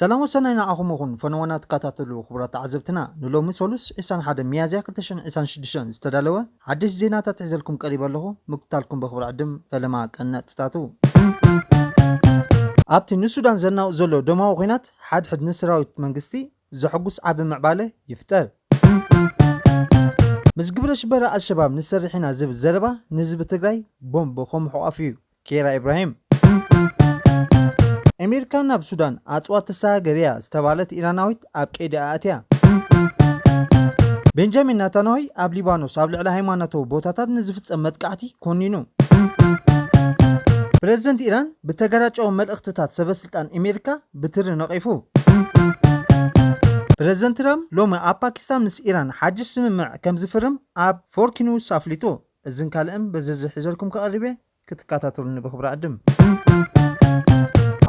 سلام وسنين عخمكم فنوانات كاتاتلو خبرات عزبتنا نلومي سولوس إسان حدا ميازيا كلتشن إسان شدشن استدالوا حدش زيناتا تعزلكم قريبا له مقتالكم بخبر عدم فلما كانت بتاتو أبتي نسودان زناو زلو دماو غينات حد نسراويت منغستي زحقوس عب معباله يفتر مزقبل شبرا الشباب نسرحنا زب الزربة نزب تقراي بومب خمحو أفيو كيرا إبراهيم أمريكا ناب سودان أطوار تساقريا استوالت إيراناويت أب كيدا آتيا بنجامين ناتانوي أب ليبانوس أب لعلا هيماناتو بوتاتات نزفت أمدقعتي كونينو بريزنت إيران بتقراج أو مل اختتات سبسلتان أمريكا بتر نقيفو بريزنت رام لوما أب باكستان نس إيران حاجة سممع كم زفرم أب فوركينو سافليتو الزن كالأم بزز حزالكم كقريبه كتكاتاتولن بخبر عدم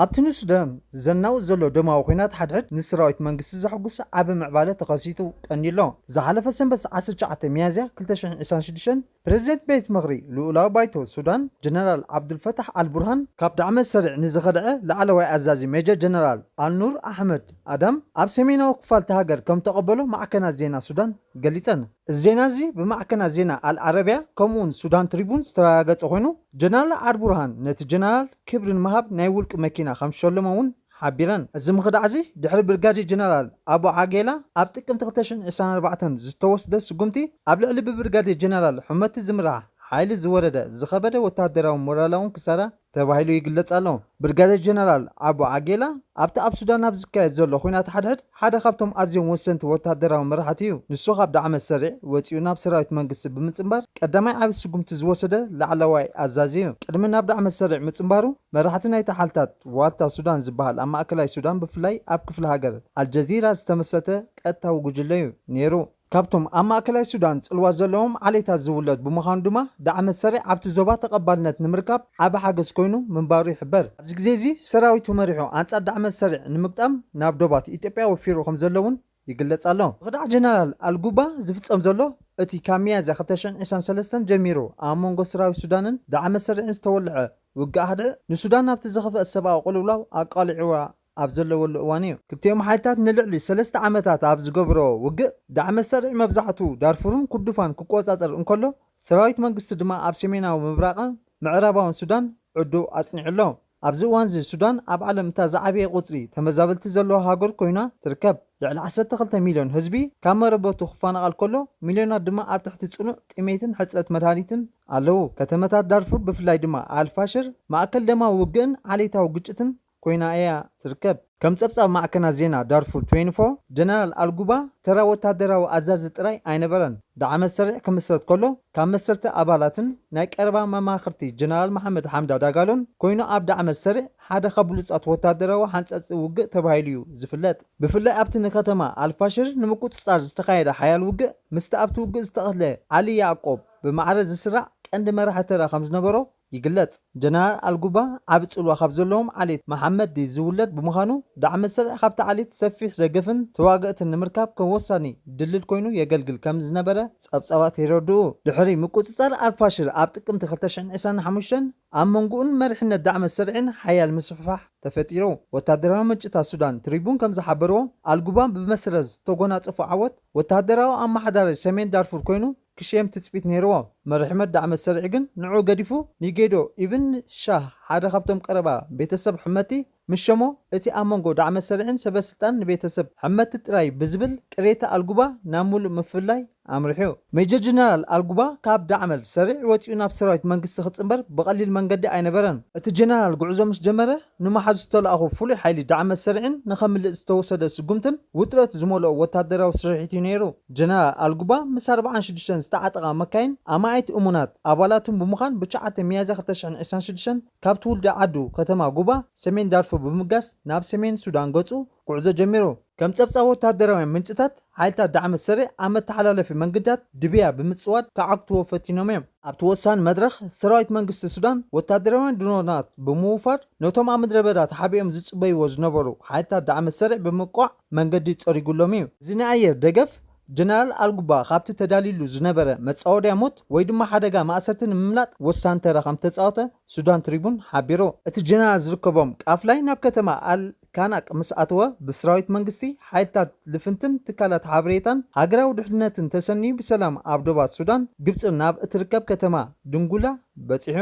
أبتنو سودان زناو زلو دماو خينات حدحد نسراويت منغس زحقوس عب معباله تقاسيتو قنيلو زحلف سنبس 19 ميازيا 2026 بريزيدنت بيت مغري لولاو بايتو سودان جنرال عبد الفتاح البرهان كاب دعم سرع نزخدعه لعلوي أزازي ميجر جنرال النور أحمد آدم أب سمينو كفال تهاجر كم تقبلو معكنا زينا سودان قليتن الزينازي بمعكنا زينا العربية كمون سودان تريبون ستراغت أخوينو جنرال البرهان نت جنرال كبر المهاب نايولك مكينة خمشولمون حبيران الزمخد عزي دحر برغاجي جنرال ابو عاقيلا اب تقم تختشن عسان 4 زتوسد سقمتي اب لعل برغاجي جنرال حمت زمرا حيل زورده زخبده وتادراو مورالون كسرا تباهيلو يغلص الله برغاجي جنرال ابو عاقيلا ابت اب سودان اب زكاي زلو خوينات حدا خابتم ازيون وسنت وتادراو مرحتيو نسو خاب دعم السرع وصيو ناب سرايت منغس بمصنبار قدماي اب سقمت زوسده لعلواي ازازيو قدم ناب دعم السرع مصنبارو مرحتنا يتحالتات واتا سودان زبال اما اكلاي سودان بفلاي اب كفل هاجر الجزيره استمسته قطاو غجليو نيرو كابتم أما أكلاي سودان الوازلهم علي تزولد بمخان دوما دعم السريع عبتو زبا تقبلنت نمركب عبا حاجز كوينو من باري حبر زيزي سراويتو مريحو أنت دعم السريع نمكتم ناب دوبات إتبيا وفيرو خمزلون يقلت الله غدا جنرال الجوبا زفت أمزلو اتي كاميا زختشن إسان سلستن جميرو أمونغو سراوي سودانن دعم السريع استولع وقع هذا نسودان ناب تزخف السبا وقولوا أقالعوا أبزلوا الوانيو كتيم حياتات نلعلي 3 عامات أبز جبرو وق دعم السرع مبزحتو دارفورون كردفان كوكوزازر انكلو سرايت منغست دما أبسيمينا ومبراقا معراباون سودان عدو أصنع الله أبز وانزي السودان أب عالم تازعبي قطري تمزابلت زلو هاجر كوينا تركب لعل 12 مليون هزبي كما ربطو خفانا قال كله مليونات دما أب تحت تصنع تيميتن حصلت مدهانيتن ألو كتمتات دارفور بفلاي دما الفاشر ما أكل دما وقن عليتا وقجتن كوينا ايا تركب كم تصبصب معكنا زينا دارفور 24 جنرال الجوبا ترى وتادراو ازاز طراي اينبرن دعم السرع كمسرت كله كم مسرت ابالاتن ناي قربا مماخرتي جنرال محمد حمدا داغالون كوينو اب دعم السرع حدا خبلصات وتادراو حنصص وق تبايليو زفلت بفلا ابتن كتما الفاشر نمقوت صار استخايد حيال وق مستابت وق استقله علي يعقوب بمعرض السرع عند مرحته خمس نبرو يقلت جنرال الجوبا عبد صلوا خبزلهم عليت محمد دي زولد بمخانو دعم السرع خبت عليت سفيح رقفن تواقعت النمركاب كوصاني دلل كوينو يقلقل كم زنبرة صبصبات يردو دحري مقصصر الفاشر ابتقم تختشن عسان حمشن امونغون مرحنا دعم السرعين حيال مسفح تفتيرو وتادراو مجتا السودان تريبون كم زحبرو الجوبا بمسرز توغونات صفعوت وتادراو ام حدار سمين دارفور كوينو كشيم تثبيت نيروا مرحمة دعم السرع جن نعو قديفو نيجيدو ابن شاه حدا خبتم قربا بيتسب حمتي مشمو اتي امونغو دعم السرعين سبستان بيتسب حمت تراي بزبل قريتا الجوبا نامول مفلاي امرحو ميجر جنرال الجوبا كاب دعم السرع وصيو ناب سرايت منغست خصمبر بقليل منغدي اينبرن اتي جنرال غعزو مش جمره نما حزتو لاخو فولي حيلي دعم السرعين نخمل استوسد سقمتن وطرت زمولو وتادراو سرعيتي نيرو جنرال الجوبا مس 46 استعطقا مكاين امايت امونات ابالاتهم بمخان بچعت ميازا 2026 كابت ولد عدو كتما غوبا سمين دارفو بمقاس ناب سمين سودان غصو قعزو جميرو كم تصبصب وتادراوي منጭታት حالتا دعم السريع عمت تحلالفي منقدات دبيا بمصواد كعقتو فتينوميم ابتوسان مدرخ سرايت منغست السودان وتادراوي درونات بموفر نوتوم امدربدات حبيم زصبي وزنبرو حالتا دعم السريع بمقع منقدي صريغلومي زنا اير دغف جنرال الجوبا خابت تداليلو زنبره مصاوديا موت وي دما حدغا ماسرتن مملاط وسان ترخم تصاوته سودان تريبون حبيرو ات جنرال زركبوم قافلاي ناب كتما ካናቅ ምስ ኣተወ ብሰራዊት መንግስቲ ሓይልታት ልፍንትን ትካላት ሓበሬታን ሃገራዊ ድሕንነትን ተሰኒዩ ብሰላም ኣብ ዶባ ሱዳን ግብፂ ናብ እትርከብ ከተማ ድንጉላ በፂሑ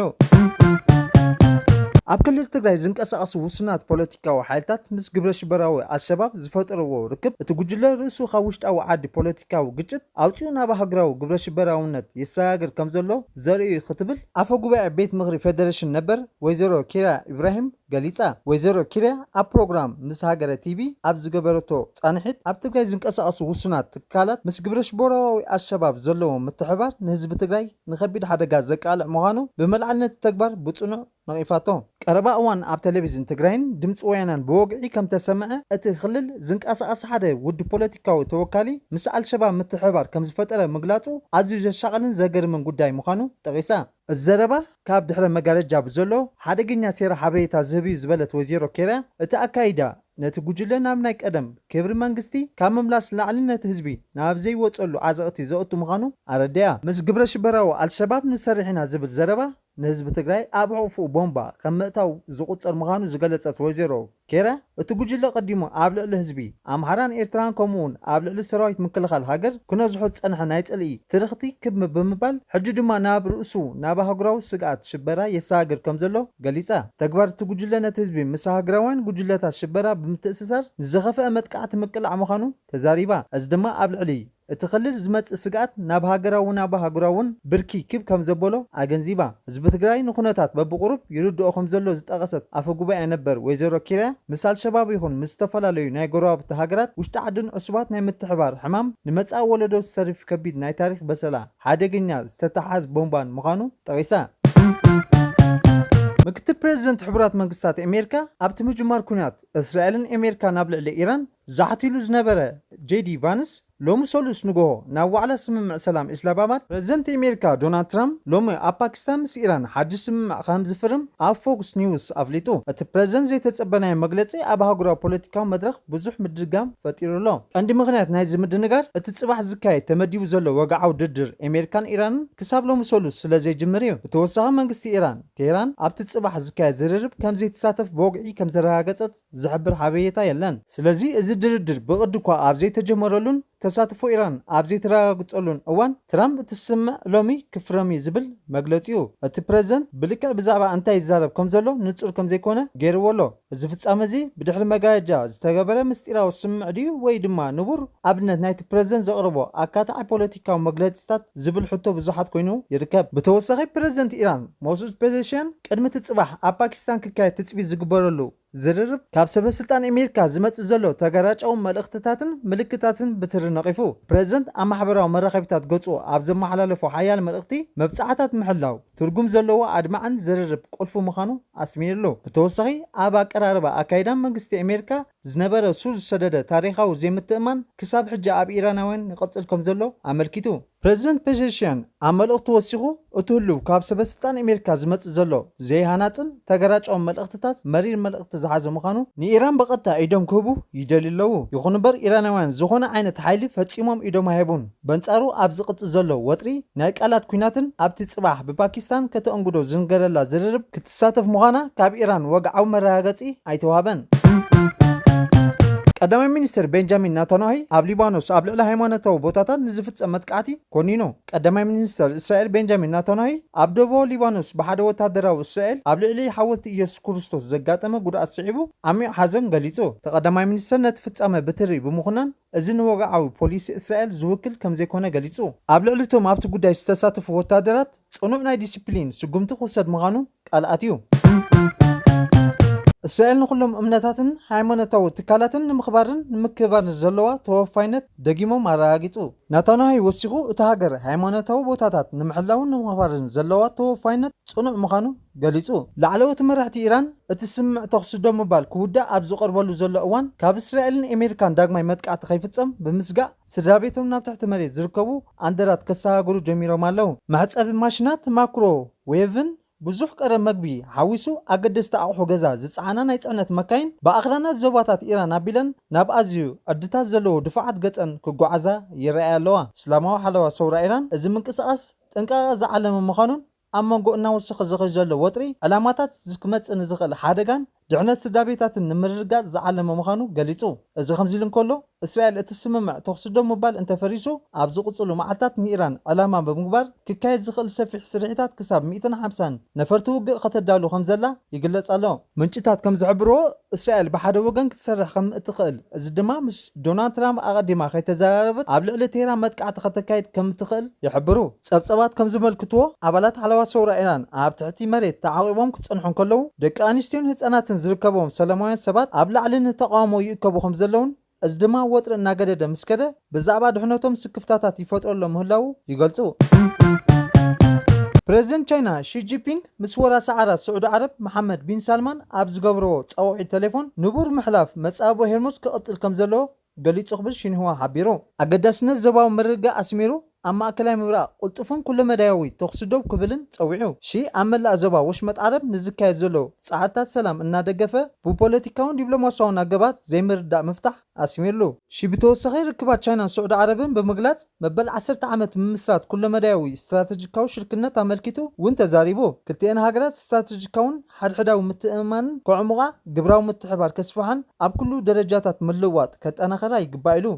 ኣብ ክልል ትግራይ ዝንቀሳቐሱ ውስናት ፖለቲካዊ ሓይልታት ምስ ግብረ ሽበራዊ ኣልሸባብ ዝፈጠርዎ ርክብ እቲ ጉጅለ ርእሱ ካብ ውሽጣዊ ዓዲ ፖለቲካዊ ግጭት ኣውፅኡ ናብ ሃገራዊ ግብረ ሽበራውነት የሰጋግር ከም ዘሎ ዘርእዩ ክትብል ኣፈ ጉባኤ ቤት ምክሪ ፌደሬሽን ነበር ወይዘሮ ኪርያ ኢብራሂም ገሊፃ። ወይዘሮ ኪርያ ኣብ ፕሮግራም ምስ ሃገረ ቲቪ ኣብ ዝገበረቶ ጻንሒት ኣብ ትግራይ ዝንቀሳቐሱ ውስናት ትካላት ምስ ግብረ ሽበራዊ ኣልሸባብ ዘለዎም ምትሕባር ንህዝቢ ትግራይ ንከቢድ ሓደጋ ዘቃልዕ ምዃኑ ብመልዓልነት ተግባር ብጽኑዕ ነቒፋቶ። ቀረባ እዋን ኣብ ቴሌቪዥን ትግራይን ድምፂ ወያናን ብወግዒ ከም ተሰምዐ እቲ ክልል ዝንቀሳቐስ ሓደ ውዲ ፖለቲካዊ ተወካሊ ምስ ኣልሸባብ ምትሕባር ከም ዝፈጠረ ምግላፁ ኣዝዩ ዘሻቕልን ዘገርምን ጉዳይ ምዃኑ ጠቂሳ። እዚ ዘረባ ካብ ድሕረ መጋረጃ ብዘሎ ሓደገኛ ሴራ ሓበሬታ ዝህብ እዩ ዝበለት ወይዘሮ ኬርያ እቲ ኣካይዳ ነቲ ጉጅለ ናብ ናይ ቀደም ክብሪ መንግስቲ ካብ ምምላስ ላዕሊ ነቲ ህዝቢ ናብ ዘይወፀሉ ዓዘቕቲ ዘእቱ ምዃኑ ኣረድያ። ምስ ግብረ ሽበራዊ ኣልሸባብ ንሰሪሕና ዝብል ዘረባ ንህዝቢ ትግራይ ኣብ ሕቑፉ ቦምባ ከም ምእታው ዝቁፀር ምዃኑ ዝገለጸት ወይዘሮ ኬርያ እቲ ጉጅለ ቀዲሙ ኣብ ልዕሊ ህዝቢ ኣምሓራን ኤርትራን ከምኡውን ኣብ ልዕሊ ሰራዊት ምክልኻል ሃገር ክነዝሖ ዝፀንሐ ናይ ጽልኢ ትርኽቲ ክብሚ ብምባል ሕጂ ድማ ናብ ርእሱ ናብ ሃገራዊ ስግኣት ሽበራ የሰጋግር ከም ዘሎ ገሊፃ። ተግባር እቲ ጉጅለ ነቲ ህዝቢ ምስ ሃገራውያን ጉጅለታት ሽበራ ብምትእስሳር ዝኸፍአ መጥቃዕቲ ምቅላዕ ምዃኑ ተዛሪባ። እዚ ድማ ኣብ ልዕሊ እቲ ክልል ዝመጽእ ስግኣት ናብ ሃገራውን ብርኪ ክብ ከም ዘበሎ ኣገንዚባ። ህዝቢ ትግራይ ንኹነታት በብቁሩብ ይርድኦ ከም ዘሎ ዝጠቐሰት ኣፈ ጉባኤ ነበር ወይዘሮ ኪርያ ምስ ኣልሸባብ ይኹን ምስ ዝተፈላለዩ ናይ ጎረባብቲ ሃገራት ውሽጢ ዓድን ዕሱባት ናይ ምትሕባር ሕማም ንመጻኢ ወለዶ ዝሰርፍ ከቢድ ናይ ታሪክ በሰላ ሓደገኛ ዝተተሓዝ ቦምባን ምዃኑ ጠቂሳ። ምክትል ፕሬዚደንት ሕቡራት መንግስታት ኣሜሪካ ኣብቲ ምጅማር ኩናት እስራኤልን ኣሜሪካ ናብ ልዕሊ ኢራን ዛሕቲሉ ዝነበረ ጄዲ ቫንስ ሎሚ ሰሉስ ንግሆ ናብ ዋዕላ ስምምዕ ሰላም ኢስላማባድ ፕሬዚደንት ኣሜሪካ ዶናልድ ትራምፕ ሎሚ ኣብ ፓኪስታን ምስ ኢራን ሓድሽ ስምምዕ ከም ዝፍርም ኣብ ፎክስ ኒውስ ኣፍሊጡ። እቲ ፕሬዚደንት ዘይተጸበናዮ መግለጺ ኣብ ሃገራዊ ፖለቲካዊ መድረኽ ብዙሕ ምድርጋም ፈጢሩሎ። ቀንዲ ምክንያት ናይዚ ምድንጋር እቲ ጽባሕ ዝካየድ ተመዲቡ ዘሎ ወግዓዊ ድርድር ኣሜሪካን ኢራንን ክሳብ ሎሚ ሰሉስ ስለ ዘይጅምር እዩ። ብተወሳኺ መንግስቲ ኢራን ቴህራን ኣብቲ ጽባሕ ዝካየድ ዝርርብ ከም ዘይተሳተፍ ብወግዒ ከም ዘረጋገጸት ዝሕብር ሓበሬታ የለን። ስለዚ እዚ ድርድር ብቅዲ እኳ ኣብ ዘይተጀመረሉን ተሳትፎ ኢራን ኣብ ዘይተረጋገፀሉን እዋን ትራምፕ እትስምዕ ሎሚ ክፍረም ዝብል መግለፂኡ እቲ ፕሬዚደንት ብልክዕ ብዛዕባ እንታይ ይዛረብ ከም ዘሎ ንጹር ከም ዘይኮነ ገይርዎ ኣሎ። እዚ ፍጻመ እዚ ብድሕሪ መጋረጃ ዝተገበረ ምስጢራዊ ስምምዕ ድዩ ወይ ድማ ንቡር? ኣብነት ናይቲ ፕሬዚደንት ዘቕርቦ ኣካታዒ ፖለቲካዊ መግለፂታት ዝብል ሕቶ ብዙሓት ኮይኑ ይርከብ። ብተወሳኺ ፕሬዚደንት ኢራን መሱድ ፔዜሽያን ቅድሚ እቲ ጽባሕ ኣብ ፓኪስታን ክካየድ ትፅቢት ዝግበረሉ ዝርርብ ካብ ሰበስልጣን ኣሜሪካ ዝመጽእ ዘሎ ተጋራጫዊ መልእኽትታትን ምልክታትን ብትሪ ነቒፉ። ፕሬዚደንት ኣብ ማሕበራዊ መራኸቢታት ገጹ ኣብ ዘመሓላለፎ ሓያል መልእኽቲ መብጻዕታት ምሕላው ትርጉም ዘለዎ ኣድማዕን ዝርርብ ቁልፊ ምዃኑ ኣስሚሩሉ። ብተወሳኺ ኣብ ኣቀራርባ ኣካይዳን መንግስቲ ኣሜሪካ ዝነበረ ሱር ዝሰደደ ታሪኻዊ ዘይምትእማን ክሳብ ሕጂ ኣብ ኢራናውያን ይቐጽል ከም ዘሎ ኣመልኪቱ። ፕሬዚደንት ፔዜሽያን ኣብ መልእኽቱ ወሲኹ እቲ ህልው ካብ ሰበስልጣን ኣሜሪካ ዝመጽእ ዘሎ ዘይሃናጽን ተገራጫውን መልእኽትታት መሪር መልእኽቲ ዝሓዘ ምዃኑ ንኢራን በቐጥታ ኢዶም ክህቡ ይደልዩ ኣለዉ። ይኹን እምበር ኢራናውያን ዝኾነ ዓይነት ሓይሊ ፈጺሞም ኢዶም ኣይህቡን። በንጻሩ ኣብ ዝቕጽል ዘሎ ወጥሪ ናይ ቃላት ኩናትን ኣብቲ ጽባሕ ብፓኪስታን ከተአንግዶ ዝንገረላ ዝርርብ ክትሳተፍ ምዃና ካብ ኢራን ወግዓዊ መረጋገጺ ኣይተዋሃበን። ቀዳማይ ሚኒስትር ቤንጃሚን ናታንያሁ ኣብ ሊባኖስ ኣብ ልዕሊ ሃይማኖታዊ ቦታታት ንዝፍጸም መጥቃዕቲ ኮኒኑ። ቀዳማይ ሚኒስትር እስራኤል ቤንጃሚን ናታንያሁ ኣብ ደቡብ ሊባኖስ ብሓደ ወታደራዊ እስራኤል ኣብ ልዕሊ ሓወልቲ ኢየሱስ ክርስቶስ ዘጋጠመ ጉድኣት ስዒቡ ዓሚቕ ሓዘን ገሊጹ። ተቐዳማይ ሚኒስትር ነቲ ፍጻመ ብትሪ ብምኹናን እዚ ንወግዓዊ ፖሊሲ እስራኤል ዝውክል ከም ዘይኮነ ገሊጹ። ኣብ ልዕሊ እቶም ኣብቲ ጉዳይ ዝተሳተፉ ወታደራት ጽኑዕ ናይ ዲሲፕሊን ስጉምቲ ክውሰድ ምዃኑ ቃል ኣትዩ። እስራኤል ንኩሎም እምነታትን ሃይማኖታዊ ትካላትን ንምኽባርን ንምክብባርን ዘለዋ ተወፋይነት ደጊሞም ኣረጋጊጹ። ናታንያሁ ወሲኹ እቲ ሃገር ሃይማኖታዊ ቦታታት ንምሕላውን ንምኽባርን ዘለዋ ተወፋይነት ጽኑዕ ምዃኑ ገሊጹ። ላዕለዎት መራሕቲ ኢራን እቲ ስምምዕ ተኽሲ ዶ ምባል ክውዳእ ኣብ ዝቐርበሉ ዘሎ እዋን ካብ እስራኤልን ኣሜሪካን ዳግማይ መጥቃዕቲ ከይፍጸም ብምስጋእ ስድራ ቤቶም ናብ ትሕቲ መሬት ዝርከቡ ኣንደራት ከሰጋግሩ ጀሚሮም ኣለዉ። መሕጸቢ ማሽናት ማይክሮዌቭን ብዙሕ ቀረብ መግቢ ሓዊሱ ኣገደስቲ ኣቑሑ ገዛ ዝፀዓና ናይ ጽዕነት መካይን ብኣኽራናት ዞባታት ኢራን ኣቢለን ናብ ኣዝዩ ዕድታት ዘለዎ ድፋዓት ገጸን ክጓዓዛ ይረኣያ ኣለዋ። እስላማዊ ሓለዋ ሰውራ ኢራን እዚ ምንቅስቓስ ጥንቃቐ ዝዓለመ ምዃኑን ኣብ መንጎ እናወሰኸ ዝኸይ ዘሎ ወጥሪ ዕላማታት ክመጽእ ንዝኽእል ሓደጋን ድሕነት ስዳቤታትን ንምርግጋጽ ዝዓለመ ምዃኑ ገሊጹ። እዚ ከምዚ ኢሉ እንከሎ እስራኤል እቲ ስምምዕ ተኽሲ ዶ ምባል እንተፈሪሱ ኣብ ዝቕጽሉ መዓልትታት ንኢራን ዕላማ ብምግባር ክካየድ ዝኽእል ሰፊሕ ስርሒታት ክሳብ 150 ነፈርቲ ውግእ ከተዳሉ ከም ዘላ ይግለጽ ኣሎ። ምንጭታት ከም ዝሕብርዎ እስራኤል ብሓደ ወገን ክትሰርሕ ከም እትኽእል፣ እዚ ድማ ምስ ዶናልድ ትራምፕ ኣቐዲማ ከይተዘራረበት ኣብ ልዕሊ ቴህራን መጥቃዕቲ ከተካይድ ከም እትኽእል ይሕብሩ። ጸብጸባት ከም ዝመልክትዎ ኣባላት ሓለዋ ሰውራ ኢራን ኣብ ትሕቲ መሬት ተዓቂቦም ክጸንሑ ከለዉ ደቂ ኣንስትዮን ህጻናትን ዝርከቦም ሰላማውያን ሰባት ኣብ ላዕሊ ንተቃውሞ ይእከቡ ከም ዘለውን እዚ ድማ ወጥሪ እናገደደ ምስከደ ብዛዕባ ድሕነቶም ስክፍታታት ይፈጥረሎ ምህላው ይገልጹ። ፕሬዚደንት ቻይና ሺጂፒንግ ምስ ወራሲ ዓራት ስዑድ ዓረብ መሐመድ ቢን ሳልማን ኣብ ዝገብርዎ ጸውዒት ቴሌፎን ንቡር ምሕላፍ መጻቦ ሄርሞስ ክቕጽል ከም ዘለዎ ገሊጹ ክብል ሽንህዋ ሓቢሩ። ኣገዳስነት ዞባዊ ምርግጋእ ኣስሚሩ ኣብ ማእከላይ ምብራቕ ቁልጡፍን ኩሉ መዳያዊ ተኽሲ ደው ክብልን ጸዊዑ። ኣብ መላእ ዞባ ወሽመጥ ዓረብ ንዝካየድ ዘሎ ጻዕርታት ሰላም እናደገፈ ብፖለቲካውን ዲፕሎማስያውን ኣገባት ዘይምርዳእ ምፍታሕ ኣስሚርሉ። ብተወሳኺ ርክባት ቻይናን ስዑድ ዓረብን ብምግላጽ መበል 10 ዓመት ምምስራት ኩሉ መዳያዊ ስትራቴጂካዊ ሽርክነት ኣመልኪቱ እውን ተዛሪቡ። ክልቲአን ሃገራት ስትራቴጂካውን ሓድሕዳዊ ምትእምማንን ከዕሙቓ ግብራዊ ምትሕባር ከስፋሓን ኣብ ኩሉ ደረጃታት ምልውዋጥ ከጠናኸራ ይግባእ ኢሉ።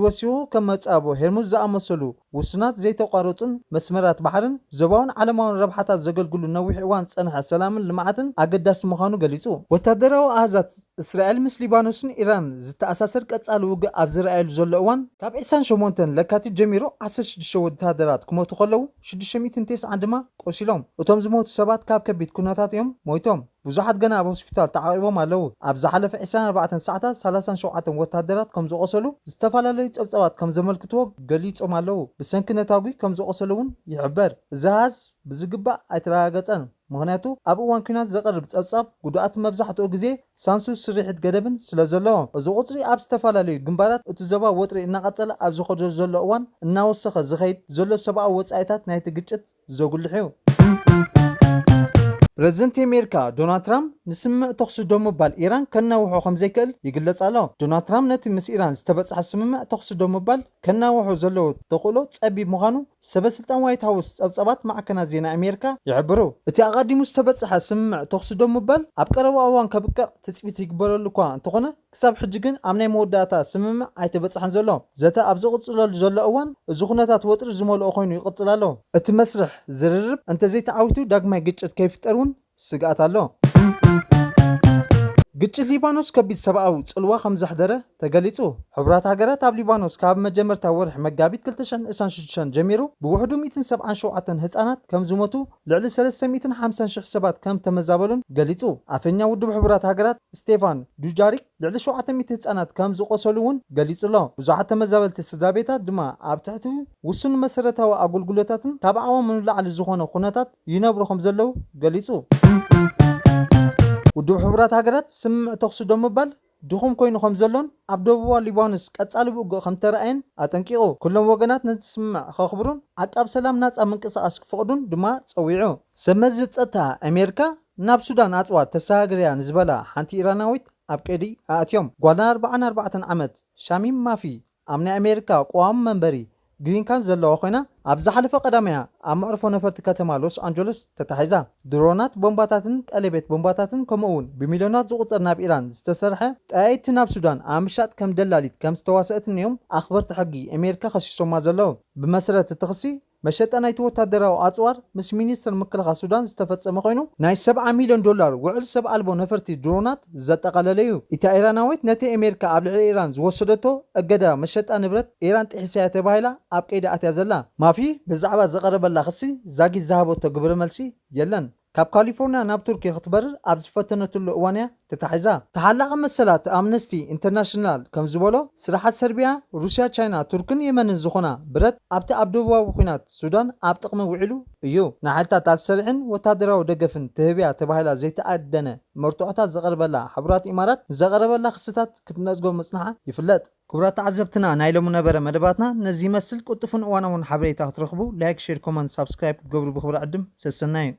ወሲኹ ከም መጻቦ ሄርሙዝ ዝኣመሰሉ ውስናት ዘይተቋረጡን መስመራት ባሕርን ዞባውን ዓለማውን ረብሓታት ዘገልግሉ ነዊሕ እዋን ዝጸንሐ ሰላምን ልምዓትን ኣገዳሲ ምዃኑ ገሊጹ። ወታደራዊ ኣሃዛት እስራኤል ምስ ሊባኖስን ኢራን ዝተኣሳሰር ቀጻሊ ውግእ ኣብ ዝረኣየሉ ዘሎ እዋን ካብ 28 ለካቲት ጀሚሩ 16 ወታደራት ክሞቱ ከለዉ 690 ድማ ቆሲሎም። እቶም ዝሞቱ ሰባት ካብ ከቢድ ኩነታት እዮም ሞይቶም። ብዙሓት ገና ኣብ ሆስፒታል ተዓቂቦም ኣለዉ። ኣብ ዝሓለፈ 24 ሰዓታት 37 ወታደራት ከም ዝቆሰሉ ዝተፈላለዩ ጸብጸባት ከም ዘመልክትዎ ገሊጾም ኣለዉ። ብሰንኪ ነታጉ ከም ዝቆሰሉ እውን ይሕበር። እዚ ሃዝ ብዝግባእ ኣይተረጋገጸን። ምክንያቱ ኣብ እዋን ኩናት ዘቐርብ ጸብጻብ ጉድኣት መብዛሕትኡ ግዜ ሳንሱ ስርሒት ገደብን ስለ ዘለዎ እዚ ቁፅሪ ኣብ ዝተፈላለዩ ግንባራት እቲ ዞባ ወጥሪ እናቐጸለ ኣብ ዝኸዶ ዘሎ እዋን እናወሰኸ ዝኸይድ ዘሎ ሰብኣዊ ወጻኢታት ናይቲ ግጭት ዘጉልሕ እዩ። ፕሬዚደንት ኣሜሪካ ዶናልድ ትራምፕ ንስምምዕ ተኽሲ ዶ ምባል ኢራን ከናውሖ ከም ዘይክእል ይግለጽ ኣሎ። ዶናልድ ትራምፕ ነቲ ምስ ኢራን ዝተበጽሐ ስምምዕ ተኽሲ ዶ ምባል ከናውሖ ዘለዎ ተኽእሎ ጸቢብ ምዃኑ ሰበስልጣን ዋይት ሃውስ ጸብጻባት ማዕከናት ዜና ኣሜሪካ ይሕብሩ። እቲ ኣቐዲሙ ዝተበጽሐ ስምምዕ ተኽሲ ዶ ምባል ኣብ ቀረባ እዋን ከብቅዕ ትጽቢት ይግበረሉ እኳ እንተኾነ ክሳብ ሕጂ ግን ኣብ ናይ መወዳእታ ስምምዕ ኣይተበጽሐን ዘሎ። ዘተ ኣብ ዝቕጽለሉ ዘሎ እዋን እዚ ኩነታት ወጥሪ ዝመልኦ ኮይኑ ይቕጽል ኣሎ። እቲ መስርሕ ዝርርብ እንተዘይተዓዊቱ ዳግማይ ግጭት ከይፍጠር ስጋት ኣሎ። ግጭት ሊባኖስ ከቢድ ሰብኣዊ ጽልዋ ከም ዘሕደረ ተገሊጹ። ሕብራት ሃገራት ኣብ ሊባኖስ ካብ መጀመርታ ወርሒ መጋቢት 2026 ጀሚሩ ብውሕዱ 177 ህጻናት ከም ዝሞቱ ልዕሊ 350,000 ሰባት ከም ተመዛበሉን ገሊጹ። ኣፈኛ ውድብ ሕብራት ሃገራት ስቴፋን ዱጃሪክ ልዕሊ 700 ህጻናት ከም ዝቆሰሉ እውን ገሊጹ ኣሎ። ብዙሓት ተመዛበልቲ ስድራቤታት ድማ ኣብ ትሕቲ ውሱን መሰረታዊ ኣገልግሎታትን ካብ ዓቕሞም ንላዕሊ ዝኾነ ኩነታት ይነብሩ ከም ዘለዉ ገሊጹ። ውድብ ሕብራት ሃገራት ስምምዕ ተኽሲ ዶ ምባል ድኹም ኮይኑ ከም ዘሎን ኣብ ደቡባ ሊባኖስ ቀጻሊ ውግእ ከም ተረኣየን ኣጠንቂቑ። ኩሎም ወገናት ነቲ ስምምዕ ከኽብሩን ዓቃብ ሰላም ናጻ ምንቅስቓስ ክፈቕዱን ድማ ጸዊዑ። ሰመዝ ጸጥታ ኣሜሪካ ናብ ሱዳን ኣጽዋር ተሰጋግርያ ንዝበላ ሓንቲ ኢራናዊት ኣብ ቀዲ ኣእትዮም። ጓልና 44 ዓመት ሻሚም ማፊ ኣብ ናይ ኣሜሪካ ቋሚ መንበሪ ግሪን ካርድ ዘለዋ ኮይና ኣብ ዝሓለፈ ቀዳምያ ኣብ መዕርፎ ነፈርቲ ከተማ ሎስ አንጀለስ ተታሒዛ። ድሮናት ቦምባታትን ቀለቤት ቦምባታትን ከምኡውን ብሚልዮናት ዝቁጠር ናብ ኢራን ዝተሰርሐ ጠያይቲ ናብ ሱዳን ኣብ ምሻጥ ከም ደላሊት ከም ዝተዋሰአት እኒኦም ኣኽበርቲ ሕጊ ኣሜሪካ ከሲሶማ ዘለዉ። ብመሰረት እቲ ክሲ መሸጣ ናይቲ ወታደራዊ ኣጽዋር ምስ ሚኒስትር ምክልኻል ሱዳን ዝተፈጸመ ኮይኑ ናይ $70 ሚልዮን ውዕል ሰብ ኣልቦ ነፈርቲ ድሮናት ዘጠቓለለ እዩ። እታ ኢራናዊት ነቲ ኣሜሪካ ኣብ ልዕሊ ኢራን ዝወሰደቶ እገዳ መሸጣ ንብረት ኢራን ጥሒስያ ተባሂላ ኣብ ቀይዲ ኣትያ ዘላ። ማፊ ብዛዕባ ዘቐረበላ ክሲ ዛጊት ዝሃበቶ ግብረ መልሲ የለን። ካብ ካሊፎርኒያ ናብ ቱርኪ ክትበርር ኣብ ዝፈተነትሉ እዋንያ ተታሒዛ። ተሓላቐ መሰላት ኣምነስቲ ኢንተርናሽናል ከም ዝበሎ ስራሓት ሰርቢያ፣ ሩስያ፣ ቻይና፣ ቱርክን የመንን ዝኾና ብረት ኣብቲ ኣብ ደቡባዊ ኩናት ሱዳን ኣብ ጥቕሚ ውዒሉ እዩ። ንሓይልታት ኣልሰርዕን ወታደራዊ ደገፍን ትህብያ ተባሂላ ዘይተኣደነ መርትዖታት ዘቐርበላ ሕብራት ኢማራት ዘቐረበላ ክስታት ክትነጽጎ መጽናዓ ይፍለጥ። ክቡራት ተዓዘብትና ናይ ሎሚ ነበረ መደባትና ነዚ ይመስል። ቁጥፉን እዋናውን ሓበሬታ ክትረኽቡ ላይክ፣ ሼር፣ ኮመንት፣ ሳብስክራይብ ክትገብሩ ብኽብሪ ዕድም ሰሰና እዩ።